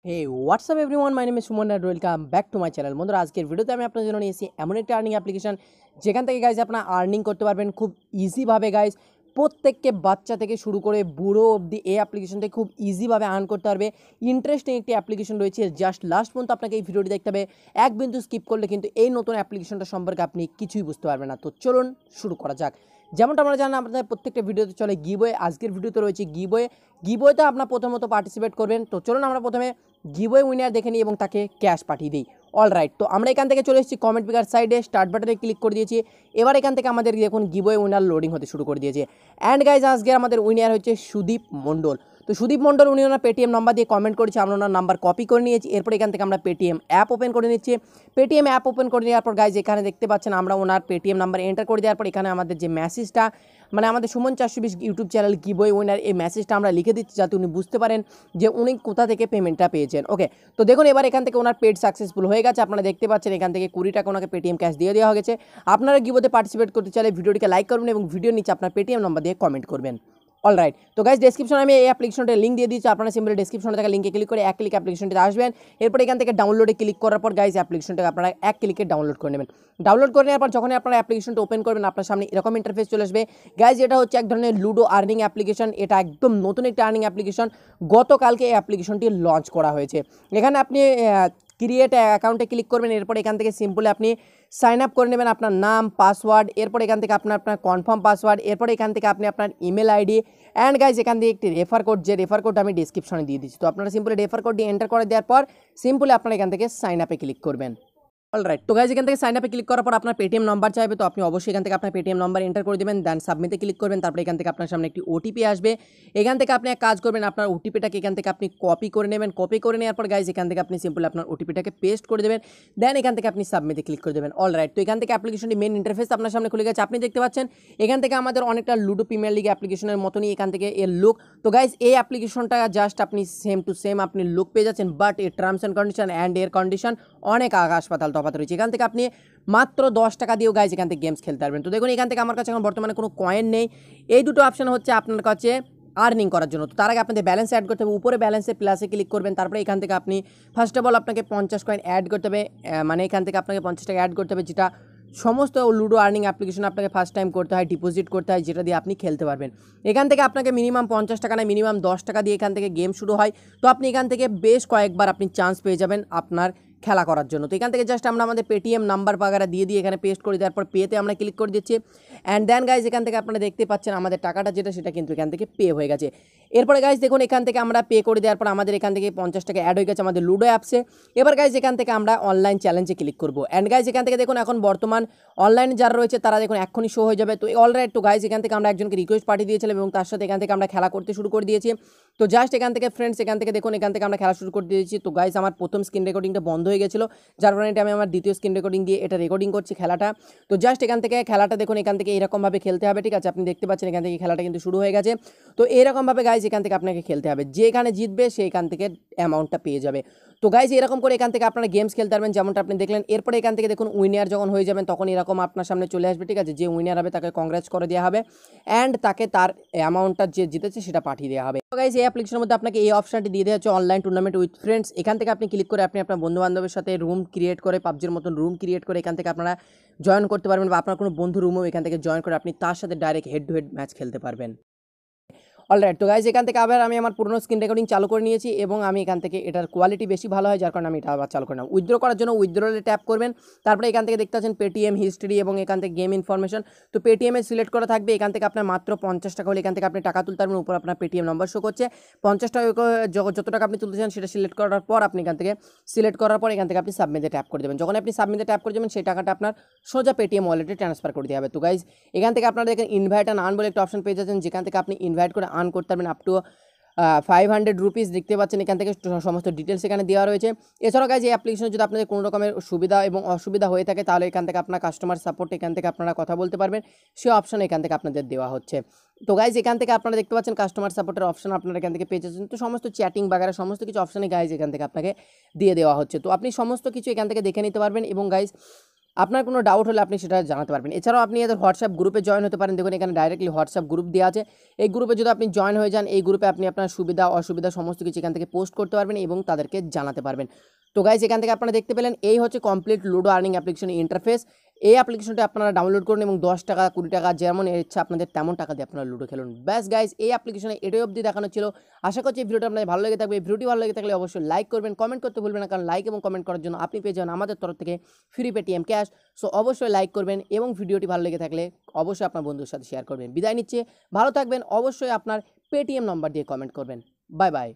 Hey WhatsApp everyone, my name is Suman and welcome back to my channel. বন্ধুরা, আজকের ভিডিওতে আমি আপনার জন্য নিয়েছি এমন একটা আর্নিং অ্যাপ্লিকেশন যেখান থেকে গাইজ আপনারা আর্নিং করতে পারবেন খুব ইজিভাবে। গাইজ প্রত্যেককে বাচ্চা থেকে শুরু করে বুড়ো অবধি এই অ্যাপ্লিকেশনটা খুব ইজিভাবে আর্ন করতে পারবে। ইন্টারেস্টিং একটি অ্যাপ্লিকেশন রয়েছে, জাস্ট লাস্ট পর্যন্ত আপনাকে এই ভিডিওটি দেখতে হবে। এক বিন্দু স্কিপ করলে কিন্তু এই নতুন অ্যাপ্লিকেশনটা সম্পর্কে আপনি কিছুই বুঝতে পারবেন না। তো চলুন শুরু করা যাক। যেমনটা আমরা জানেন, আপনাদের প্রত্যেকটা ভিডিওতে চলে গিভওয়ে। আজকের ভিডিওতে রয়েছে গিভওয়েতে আপনার প্রথমত পার্টিসিপেট করবেন। তো চলুন আমরা প্রথমে গিভওয়ে উইনার দেখে নিই এবং তাকে ক্যাশ পাঠিয়ে দিই। অল রাইট, তো আমরা এখান থেকে চলে এসেছি কমেন্ট পিকার সাইডে, স্টার্ট বাটনে ক্লিক করে দিয়েছি। এবার এখান থেকে আমাদের দেখুন গিভওয়ে উইনার লোডিং হতে শুরু করে দিয়েছে। অ্যান্ড গাইজ আজকে আমাদের উইনার হচ্ছে সুদীপ মণ্ডল। তো সুদীপ মণ্ডল উনি ওনার পেটিএম নাম্বার দিয়ে কমেন্ট করেছে, আমরা ওনার নাম্বার কপি করে নিয়েছি। এরপর এখান থেকে আমরা পেটিএম অ্যাপ ওপেন করে নিচ্ছি। পেটিএম অ্যাপ ওপেন করে নেওয়ার পর গাইজ এখানে দেখতে পাচ্ছেন আমরা ওনার পেটিএম নাম্বার এন্টার করে দেওয়ার পর এখানে আমাদের যে মেসেজটা, মানে আমাদের Suman 420 YouTube channel giveaway winner, এই মেসেজটা আমরা লিখে দিচ্ছি যাতে উনি বুঝতে পারেন যে উনি কোথা থেকে পেমেন্টটা পেয়েছেন। ওকে, তো দেখুন এবার এখান থেকে ওনার পেড সাকসেসফুল হয়ে গেছে। আপনারা দেখতে পাচ্ছেন এখান থেকে 20 টাকা ওনাকে পেটিএম ক্যাশ দিয়ে দেওয়া হয়েছে। আপনারা গিভওয়েতে পার্টিসিপেট করতে চাইলে ভিডিওটিকে লাইক করবেন এবং ভিডিওর নিচে আপনার পেটিএম নাম্বার দিয়ে কমেন্ট করবেন। অল রাইট, তো গাইজ ডেসক্রিপশনে আমি এই অ্যাপ্লিকেশনটা লিঙ্ক দিয়ে দিচ্ছি। আপনারা সিম্পলি ডেসক্রিপশনে থাকা লিঙ্কে ক্লিক করে এক ক্লিক অ্যাপ্লিকেশনটিতে আসবেন। এরপর এখান থেকে ডাউনলোডে ক্লিক করার পর গাইজ অ্যাপ্লিকেশনটাকে আপনারা এক ক্লিকে ডাউনলোড করে নেবেন। ডাউনলোড করে নেওয়ার পর যখন আপনারা অ্যাপ্লিকেশনটা ওপেন করবেন আপনার সামনে এরকম ইন্টারফেস চলে আসবে। গাইজ এটা হচ্ছে এক ধরনের লুডো আর্নিং অ্যাপ্লিকেশন। এটা একদম নতুন একটা আর্নিং অ্যাপ্লিকেশন, গতকালকে এই অ্যাপ্লিকেশনটি লঞ্চ করা হয়েছে। এখানে আপনি ক্রিয়েট অ্যাকাউন্টে ক্লিক করবেন। এরপর এখান থেকে সিম্পলি আপনি সাইন আপ করে নেবেন আপনার নাম, পাসওয়ার্ড। এরপর এখান থেকে আপনার কনফার্ম পাসওয়ার্ড। এরপর এখান থেকে আপনি আপনার ইমেল আইডি অ্যান্ড গাইজ এখান থেকে একটি রেফার কোড, যে রেফার কোডটা আমি ডিসক্রিপশনে দিয়ে দিচ্ছি। তো আপনারা সিম্পলি রেফার কোডটি এন্টার করে দেওয়ার পর সিম্পলি আপনারা এখান থেকে সাইন আপে ক্লিক করবেন। অল রাইট, তো গাইজ এখান থেকে সাইন আপে ক্লিক করার পর আপনার পেটিএম নাম্বার চাইবে। তো আপনি অবশ্যই এখান থেকে আপনার পেটিএম নাম্বার এন্টার করে দেবেন, দেন সাবমিটে ক্লিক করবেন। তারপরে এখান থেকে আপনার সামনে একটি ওটিপি আসবে। এখান থেকে আপনি এক কাজ করবেন, আপনার ওটিপিটাকে এখান থেকে আপনি কপি করে নেবেন। কপি করে নেওয়ার পর গাইজ এখান থেকে আপনি সিম্পল আপনার ওটিপিটাকে পেস্ট করে দেবেন, দেন এখান থেকে আপনি সাবমিটে ক্লিক করে দেবেন। অল রাইট, তো এখান থেকে অ্যাপ্লিকেশনটি মেন ইন্টারফেস আপনার সামনে খুলে গেছে। আপনি দেখতে পাচ্ছেন এখান থেকে আমাদের অনেকটা লুডো প্রিমিয়ার লিগ অ্যাপ্লিকেশনের মতনই এখান থেকে এর লুক। তো গাইজ এই অ্যাপ্লিকেশনটা জাস্ট আপনি সেম টু সেম আপনি লুক পেয়ে যাচ্ছেন, বাট এর টার্মস অ্যান্ড কন্ডিশন অ্যান্ড এর কন্ডিশন অনেক আকাশ পাতাল তফাৎ রয়েছে। এখান থেকে আপনি মাত্র 10 টাকা দিয়েও গাইজ এখান থেকে গেমস খেলতে পারবেন। তো দেখুন এখান থেকে আমার কাছে এখন বর্তমানে কোনো কয়েন নেই। এই দুটো অপশন হচ্ছে আপনার কাছে আর্নিং করার জন্য। তো তার আগে আপনাদের ব্যালেন্স অ্যাড করতে হবে। উপরে ব্যালেন্সে প্লাসে ক্লিক করবেন। তারপরে এখান থেকে আপনি ফার্স্ট অফ অল আপনাকে 50 কয়েন অ্যাড করতে হবে। মানে এখান থেকে আপনাকে 50 টাকা অ্যাড করতে হবে, যেটা সমস্ত লুডো আর্নিং অ্যাপ্লিকেশন আপনাকে ফার্স্ট টাইম করতে হয়, ডিপোজিট করতে হয়, যেটা দিয়ে আপনি খেলতে পারবেন। এখান থেকে আপনাকে মিনিমাম 50 টাকা না মিনিমাম 10 টাকা দিয়ে এখান থেকে গেম শুরু হয়। তো আপনি এখান থেকে বেশ কয়েকবার আপনি চান্স পেয়ে যাবেন আপনার খেলা করার জন্য। তো এখান থেকে জাস্ট আমরা আমাদের পেটিএম নাম্বার বাগারা দিয়ে এখানে পেস্ট করে দেওয়ার পর পেতে আমরা ক্লিক করে দিচ্ছি। অ্যান্ড দেন গাইজ এখান থেকে আপনারা দেখতে পাচ্ছেন আমাদের টাকাটা যেটা সেটা কিন্তু এখান থেকে পে হয়ে গেছে। এরপরে গাইজ দেখুন এখান থেকে আমরা পে করে দেওয়ার পর আমাদের এখান থেকে 50 টাকা অ্যাড হয়ে গেছে আমাদের লুডো অ্যাপসে। এবার গাইজ এখান থেকে আমরা অনলাইন চ্যালেঞ্জে ক্লিক করবো। অ্যান্ড গাইজ এখান থেকে দেখুন এখন বর্তমান অনলাইনে যারা রয়েছে তারা দেখুন এখনই শো হয়ে যাবে। তো অলরাইট, তো গাইজ এখান থেকে আমরা একজনকে রিকোয়েস্ট পাঠিয়ে দিয়েছিলাম এবং তার সাথে এখান থেকে আমরা খেলা করতে শুরু করে দিয়েছি। তো জাস্ট এখান থেকে ফ্রেন্ডস এখান থেকে দেখুন এখান থেকে আমরা খেলা শুরু করে দিয়েছি। তো গাইজ আমার প্রথম স্ক্রিন রেকর্ডিংটা বন্ধ হয়ে গেছিলো, যার কারণে আমি আমার দ্বিতীয় স্ক্রিন রেকর্ডিং দিয়ে এটা রেকর্ডিং করছি খেলাটা। তো জাস্ট এখান থেকে খেলাটা দেখুন এখান থেকে এরকমভাবে খেলতে হবে, ঠিক আছে? আপনি দেখতে পাচ্ছেন এখান থেকে খেলাটা কিন্তু শুরু হয়ে গেছে। তো এরকমভাবে গাইজ এখান থেকে আপনাকে খেলতে হবে, যে এখানে জিতবে সে এখান থেকে অ্যামাউন্টটা পেয়ে যাবে। তো গাইজ এরকম করে এখান থেকে আপনারা গেমস খেলতে পারবেন, যেমনটা আপনি দেখলেন। এরপরে এখান থেকে দেখুন উইনার যখন হয়ে যাবেন তখন এরকম আপনার সামনে চলে আসবে, ঠিক আছে? যে উইনার হবে তাকে কংগ্রেস করে দেওয়া হবে অ্যান্ড তাকে তার অ্যামাউন্টটা যে জিতেছে সেটা পাঠিয়ে দেওয়া হবে। তো গাইজ এই অ্যাপ্লিকেশনের মধ্যে আপনাকে এই অপশনটি দিয়ে দেওয়া হচ্ছে অনলাইন টুর্নামেন্ট উইথ ফ্রেন্ডস। এখান থেকে আপনি ক্লিক করে আপনি আপনার বন্ধু বান্ধবের সাথে রুম ক্রিয়েট করে পাবজির মতন রুম ক্রিয়েট করে এখান থেকে আপনারা জয়েন করতে পারবেন, বা আপনার কোনো বন্ধু রুমও এখান থেকে জয়েন করে আপনি তার সাথে direct head to head match খেলতে পারবেন। অলরাইট, তো গাইজ এখান থেকে আবার আমি আমার পুরনো স্ক্রিন রেকর্ডিং চালু করে নিয়েছি এবং আমি এখান থেকে এটার কোয়ালিটি বেশি ভালো হয়, যার কারণে আমি এটা আবার চালু করে নিলাম। উইথড্র করার জন্য উইথড্রলে ট্যাপ করবেন। তারপরে এখান থেকে দেখতে পাচ্ছেন পেটিএম হিস্ট্রি এবং এখান থেকে গেম ইনফরমেশন। তো পেটিএমে সিলেক্ট করা থাকবে। এখান থেকে আপনার মাত্র 50 টাকা হলে এখান থেকে আপনি টাকা তুলতে পারবেন। উপর আপনার পেটিএম নম্বর শো করছে। 50 টাকা যত টাকা আপনি তুলতে চান সেটা সিলেক্ট করার পর আপনি এখান থেকে সিলেক্ট করার পর এখান থেকে আপনি সাবমিটে ট্যাপ করে দেবেন। যখন আপনি সাবমিটে ট্যাপ করে দেবেন সেই টাকাটা আপনার সোজা পেটিএম ওয়ালেটে ট্রান্সফার করে দেওয়া হবে। তো গাইজ এখান থেকে আপনারা দেখেন ইনভাইট অ্যান্ড আর্ন বলে একটা অপশন পেয়ে যাচ্ছেন, যেখান থেকে আপনি ইনভাইট করে আর্ন করতে পারবেন আপ টু 500 রুপিস। দেখতে পাচ্ছেন এখান থেকে সমস্ত ডিটেলস এখানে দেওয়া রয়েছে। এছাড়াও গাইজ এই অ্যাপ্লিকেশনে যদি আপনাদের কোনো রকমের সুবিধা এবং অসুবিধা হয়ে থাকে তাহলে এখান থেকে আপনার কাস্টমার সাপোর্ট এখান থেকে আপনারা কথা বলতে পারবেন, সে অপশন এখান থেকে আপনাদের দেওয়া হচ্ছে। তো গাইজ এখান থেকে আপনারা দেখতে পাচ্ছেন কাস্টমার সাপোর্টের অপশন আপনারা এখান থেকে পেয়ে যাচ্ছেন। তো সমস্ত চ্যাটিং বাগেরা সমস্ত কিছু অপশানে গাইজ এখান থেকে আপনাকে দিয়ে দেওয়া হচ্ছে। তো আপনি সমস্ত কিছু এখান থেকে দেখে নিতে পারবেন এবং গাইজ আপনার কোনো ডাউট হলে আপনি সেটা জানাতে পারবেন। এছাড়াও আপনি এদের হোয়াটসঅ্যাপ গ্রুপে জয়েন হতে পারেন। দেখুন এখানে ডাইরেক্টলি হোয়াটসঅ্যাপ গ্রুপ দেওয়া আছে। এই গ্রুপে যদি আপনি জয়েন হয়ে যান, এই গ্রুপে আপনি আপনার সুবিধা অসুবিধা সমস্ত কিছু এখান থেকে পোস্ট করতে পারবেন এবং তাদেরকে জানাতে পারবেন। তো গাইজ এখান থেকে আপনারা দেখতে পেলেন এই হচ্ছে complete ludo earning application interface. এই অ্যাপ্লিকেশনটা আপনারা ডাউনলোড করুন এবং 10 টাকা 20 টাকা যেমন ইচ্ছা আপনাদের তেমন টাকা দিয়ে আপনারা লুডো খেলুন। ব্যাস গাইজ এই অ্যাপ্লিকেশনে এটাই অবধি দেখানো ছিল। আশা করছি এই ভিডিওটা আপনাদের ভালো লেগে থাকবে। ভিডিওটি ভালো লেগে থাকলে অবশ্যই লাইক করবেন, কমেন্ট করতে ভুলবেন না, কারণ লাইক এবং কমেন্ট করার জন্য আপনি পেয়ে যাবেন আমাদের তরফ থেকে ফ্রি পেটিএম ক্যাশ। সো অবশ্যই লাইক করবেন এবং ভিডিওটি ভালো লেগে থাকলে অবশ্যই আপনার বন্ধুর সাথে শেয়ার করবেন। বিদায় নিচ্ছে, ভালো থাকবেন, অবশ্যই আপনার পেটিএম নম্বর দিয়ে কমেন্ট করবেন। Bye bye.